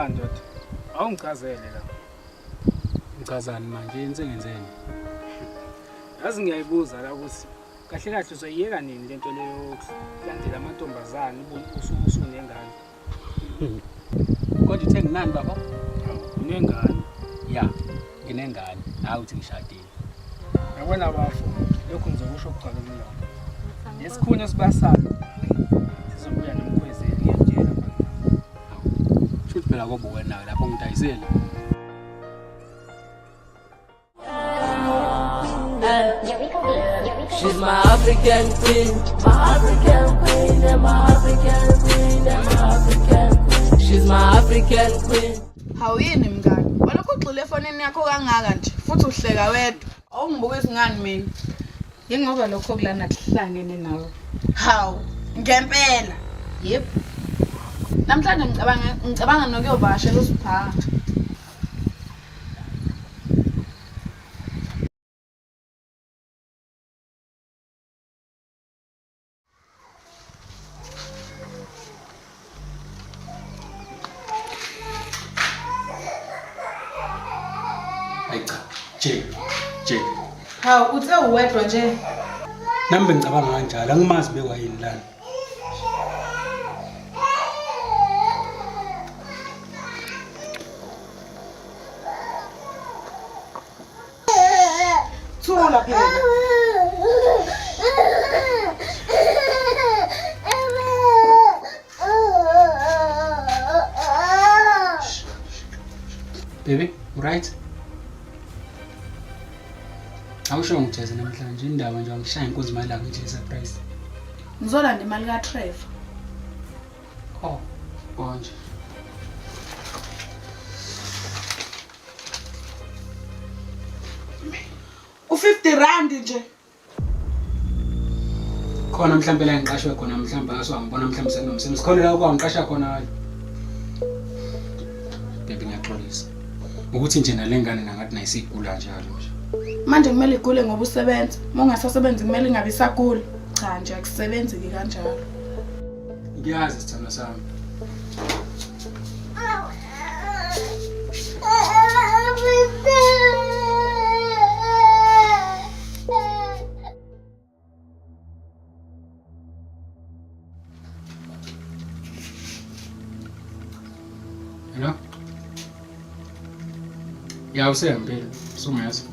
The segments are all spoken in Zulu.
ndoda. Awungichazele la. Ngicazani manje ngenzeni? Yazi ngiyayibuza la ukuthi kahle kahle uzoyiyeka nini lento leyo kulandela amantombazane usunengane. Kodwa uthe nginani baba? Unengane. Ya, nginengane. Hayi uthi ngishadile. Yabona bafo, lokho ngizokusho ukugcwala umlomo. Nesikhunyo sibasayo. Sizobuya nomkhwezeli ngiyakutshela manje. Futhi phela kobo wena lapho ngidayisela. She's my African queen, my African queen, and my African queen, and my African queen. She's my African queen. Hawuyini mngani? Walokho ugxile efonini yakho kangaka nje futhi uhleka wedwa. Awungibukisi ngani mina? Yengoba lokho kulana kuhlangene nawe. Hawu, ngempela. Yep. Namhlanje ngicabanga nokuyobashela uSipha. Jake. Hawu, uthe uwedwa nje. Nami bengicabanga kanjalo, angimazi bekwayini lana. Thula phela. Baby, right? Awusho ngijeze namhlanje indaba nje angishaya inkunzi malanga nje surprise. Ngizolanda imali kaTrevor. Oh, konje. U50 nje. Khona mhlambe la ngiqashwe khona mhlambe aswangibona mhlambe senomsebenzi. Khona la okwangiqasha khona. Baby ngiyaxolisa. Ukuthi nje nalengane nangathi nayisigula njalo nje. Manje kumele igule ngoba usebenza. Uma ungasasebenzi kumele ingabe isagula. Cha nje akusebenzi kanjalo. Ngiyazi sithando sami. Hello? Ya usempela, sungazi.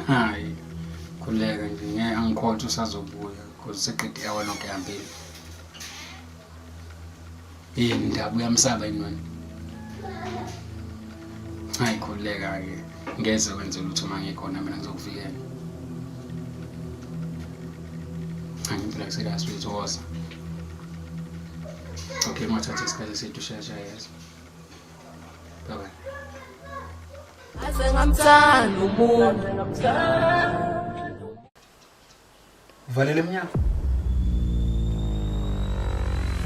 Hayi, khuleka nje ngeke angikholwa usazobuya because seqede yawe lonke ihambile. Yini indaba uyamsaba yini wena? Hayi khuleka ke, ngeze wenze lutho mangikhona mina ngizokuvikela. Angifila kusela sithokoza. Okay, mathatha isikhathi sethu shaya yes. Bye bye. Asengamthanda umuntu. Uvalele emnyango.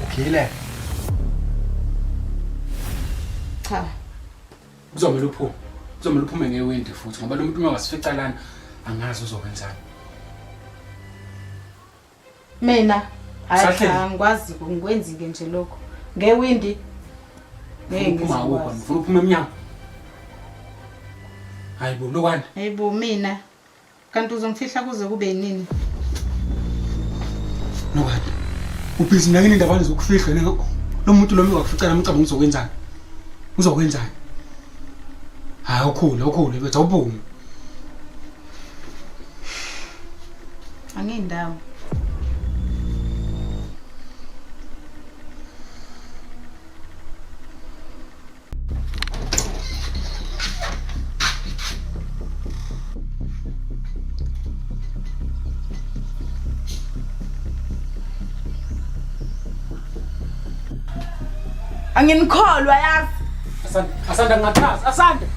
Ukhile. Cha. Uzomela uphume. Uzomela uphume ngewindi futhi ngoba lo muntu uma wasifica lana angazi uzokwenzani. Mina Sahle. angikwazi ngikwenzi nje lokho. Ngewindi. Uphuma ukho, ufuna uphume emnyango. Hayibo lokwani? Hayibo mina. Kanti uzongifihla kuze kube yinini? Nokwani? Ubhizi nakini indaba zokufihla lo muntu lo wakufica nami ucabanga uzokwenzani? Uzokwenzani? Hayi ukhule bese awuphume. Angiyindawo. Anginikholwa yazi. Asanda ngachaza, asanda.